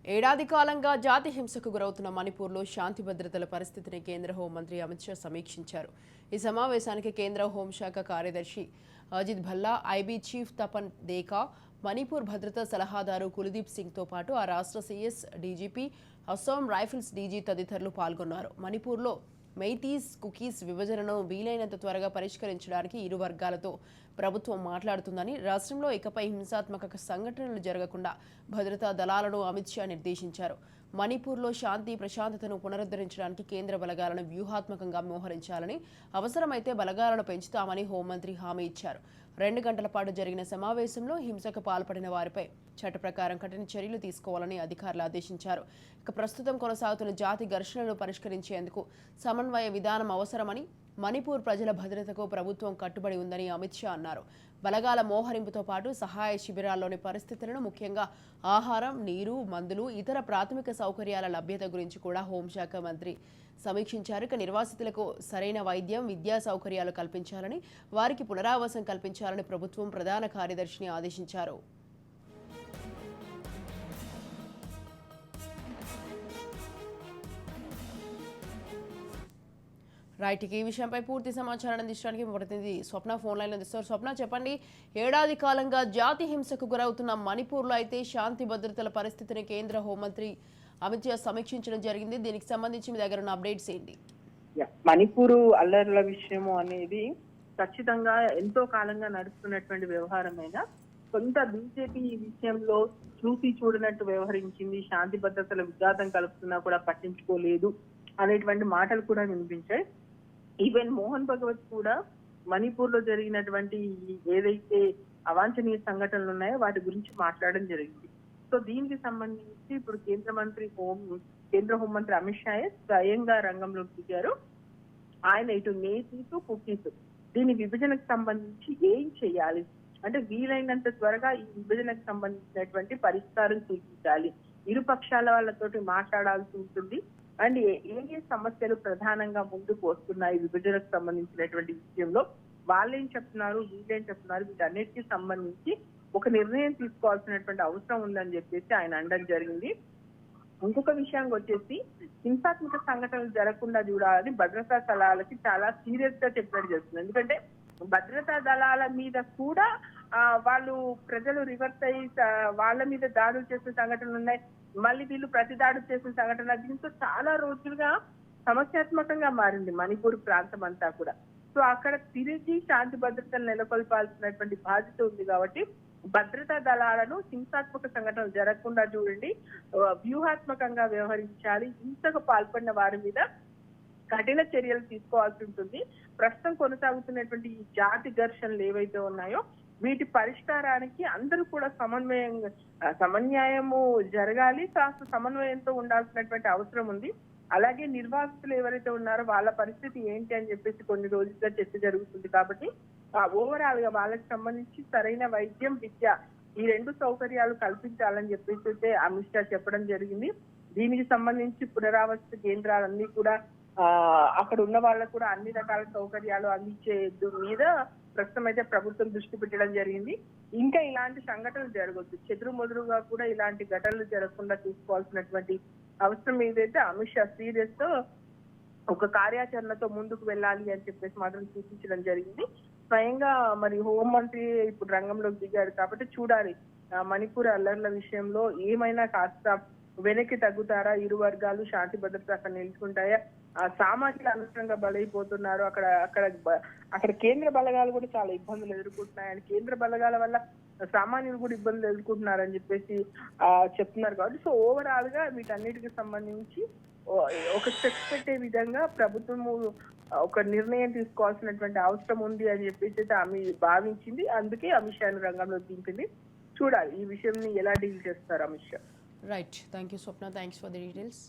ఏడాది కాలంగా జాతి హింసకు గురవుతున్న మణిపూర్లో శాంతి భద్రతల పరిస్థితిని కేంద్ర హోంమంత్రి అమిత్ షా సమీక్షించారు. ఈ సమావేశానికి కేంద్ర హోంశాఖ కార్యదర్శి అజిత్ భల్లా, ఐబీ చీఫ్ తపన్ దేకా, మణిపూర్ భద్రతా సలహాదారు కుల్దీప్ సింగ్తో పాటు ఆ రాష్ట్ర CS, DGP, Assam rifles DG తదితరులు పాల్గొన్నారు. మణిపూర్లో మెయితీస్, కుకీస్ విభజనను వీలైనంత త్వరగా పరిష్కరించడానికి ఇరు వర్గాలతో ప్రభుత్వం మాట్లాడుతుందని, రాష్ట్రంలో ఇకపై హింసాత్మక సంఘటనలు జరగకుండా భద్రతా దళాలను అమిత్ షా నిర్దేశించారు. మణిపూర్లో శాంతి ప్రశాంతతను పునరుద్ధరించడానికి కేంద్ర బలగాలను వ్యూహాత్మకంగా మోహరించాలని, అవసరమైతే బలగాలను పెంచుతామని హోంమంత్రి హామీ ఇచ్చారు. 2 గంటల పాటు జరిగిన సమావేశంలో హింసకు పాల్పడిన వారిపై చట్ట ప్రకారం కఠిన చర్యలు తీసుకోవాలని అధికారులు ఆదేశించారు. ఇక ప్రస్తుతం కొనసాగుతున్న జాతి ఘర్షణలను పరిష్కరించేందుకు సమన్వయ విధానం అవసరమని, మణిపూర్ ప్రజల భద్రతకు ప్రభుత్వం కట్టుబడి ఉందని అమిత్ షా అన్నారు. బలగాల మోహరింపుతో పాటు సహాయ శిబిరాల్లోని పరిస్థితులను, ముఖ్యంగా ఆహారం, నీరు, మందులు, ఇతర ప్రాథమిక సౌకర్యాల లభ్యత గురించి కూడా హోంశాఖ మంత్రి సమీక్షించారు. ఇక నిర్వాసితులకు సరైన వైద్యం, విద్యా సౌకర్యాలు కల్పించాలని, వారికి పునరావాసం కల్పించాలని ప్రభుత్వం ప్రధాన కార్యదర్శిని ఆదేశించారు. రైట్, ఈ విషయంపై పూర్తి సమాచారాన్ని అందించడానికి ప్రతినిధి స్వప్న ఫోన్ లైన్ అందిస్తారు. స్వప్న, చెప్పండి, ఏడాది కాలంగా జాతి హింసకు గురవుతున్న మణిపూర్లో అయితే శాంతి భద్రతల పరిస్థితిని కేంద్ర హోంమంత్రి అమిత్ షా సమీక్షించడం జరిగింది. దీనికి సంబంధించి మీ దగ్గర ఉన్న అప్డేట్స్ ఏంటి? మణిపూర్ అల్లర్ల విషయము అనేది ఖచ్చితంగా ఎంతో కాలంగా నడుస్తున్నటువంటి వ్యవహారమైన కొంత బీజేపీ ఈ విషయంలో చూసి చూడనట్టు వ్యవహరించింది, శాంతి భద్రతల విఘాతం కలుపుతున్నా కూడా పట్టించుకోలేదు అనేటువంటి మాటలు కూడా వినిపించాయి. ఈవెన్ మోహన్ భగవత్ కూడా మణిపూర్ లో జరిగినటువంటి ఏదైతే అవాంఛనీయ సంఘటనలు ఉన్నాయో వాటి గురించి మాట్లాడడం జరిగింది. సో దీనికి సంబంధించి ఇప్పుడు కేంద్ర హోంమంత్రి అమిత్ షా స్వయంగా రంగంలోకి దిగారు. ఆయన ఇటు మేతీసు, కుకీసు దీని విభజనకు సంబంధించి ఏం చేయాలి అంటే వీలైనంత త్వరగా ఈ విభజనకు సంబంధించినటువంటి పరిష్కారం చూపించాలి, ఇరు పక్షాల వాళ్ళతోటి మాట్లాడాల్సి ఉంటుంది అండ్ ఏ సమస్యలు ప్రధానంగా ముందుకు వస్తున్నాయి విభజనకు సంబంధించినటువంటి విషయంలో, వాళ్ళేం చెప్తున్నారు, వీళ్ళేం చెప్తున్నారు, వీటన్నిటికీ సంబంధించి ఒక నిర్ణయం తీసుకోవాల్సినటువంటి అవసరం ఉందని చెప్పేసి ఆయన అనడం జరిగింది. ఇంకొక విషయానికి వచ్చేసి హింసాత్మక సంఘటనలు జరగకుండా చూడాలని భద్రతా దళాలకి చాలా సీరియస్ గా చెప్పడం జరుగుతుంది. ఎందుకంటే భద్రతా దళాల మీద కూడా వాళ్ళు ప్రజలు రివర్స్ అయ్యి వాళ్ళ మీద దాడులు చేసిన సంఘటనలు ఉన్నాయి, మళ్ళీ వీళ్ళు ప్రతి దాడులు చేసిన సంఘటన. దీంతో చాలా రోజులుగా సమస్యాత్మకంగా మారింది మణిపూర్ ప్రాంతం అంతా కూడా. సో అక్కడ తిరిగి శాంతి భద్రతలు నెలకొల్పాల్సినటువంటి బాధ్యత ఉంది కాబట్టి భద్రతా దళాలను హింసాత్మక సంఘటనలు జరగకుండా చూడండి, వ్యూహాత్మకంగా వ్యవహరించాలి, హింసకు పాల్పడిన వారి మీద కఠిన చర్యలు తీసుకోవాల్సి ఉంటుంది. ప్రస్తుతం కొనసాగుతున్నటువంటి ఈ జాతి ఘర్షణలు ఏవైతే ఉన్నాయో వీటి పరిష్కారానికి అందరూ కూడా సమన్యాయము జరగాలి, కాస్త సమన్వయంతో ఉండాల్సినటువంటి అవసరం ఉంది. అలాగే నిర్వాసితులు ఎవరైతే ఉన్నారో వాళ్ళ పరిస్థితి ఏంటి అని చెప్పేసి కొన్ని రోజులుగా చర్చ జరుగుతుంది. కాబట్టి ఓవరాల్ గా వాళ్ళకి సంబంధించి సరైన వైద్యం, విద్య ఈ 2 సౌకర్యాలు కల్పించాలని చెప్పేసి అయితే అమిత్ షా చెప్పడం జరిగింది. దీనికి సంబంధించి పునరావాస కేంద్రాలన్నీ కూడా అక్కడ ఉన్న వాళ్ళకు కూడా అన్ని రకాల సౌకర్యాలు అందించే మీద ప్రస్తుతం అయితే ప్రభుత్వం దృష్టి పెట్టడం జరిగింది. ఇంకా ఇలాంటి సంఘటనలు జరగొద్దు, చెదురుమదురుగా కూడా ఇలాంటి ఘటనలు జరగకుండా చూసుకోవాల్సినటువంటి అవసరం ఏదైతే అమిత్ షా సీరియస్ తో ఒక కార్యాచరణతో ముందుకు వెళ్ళాలి అని చెప్పేసి మాత్రం సూచించడం జరిగింది. స్వయంగా మరి హోంమంత్రి ఇప్పుడు రంగంలోకి దిగారు కాబట్టి చూడాలి మణిపూర్ అల్లర్ల విషయంలో ఏమైనా కాస్త వెనక్కి తగ్గుతారా, ఇరు వర్గాలు శాంతి భద్రత అక్కడ నిలుచుకుంటాయా, సామాజిక అనవసరంగా బలైపోతున్నారు. అక్కడ కేంద్ర బలగాలు కూడా చాలా ఇబ్బందులు ఎదుర్కొంటున్నాయి అండ్ కేంద్ర బలగాల వల్ల సామాన్యులు కూడా ఇబ్బందులు ఎదుర్కొంటున్నారని చెప్పేసి చెప్తున్నారు. కాబట్టి సో ఓవరాల్ గా వీటన్నిటికి సంబంధించి ఒక స్టెప్స్ పెట్టే విధంగా ప్రభుత్వము ఒక నిర్ణయం తీసుకోవాల్సినటువంటి అవసరం ఉంది అని చెప్పేసి ఆమె భావించింది. అందుకే అమిత్ షా రంగంలో దింపింది. చూడాలి ఈ విషయం ఎలా డీల్ చేస్తారు Amit Shah. Right, thank you Swapna, thanks for the details.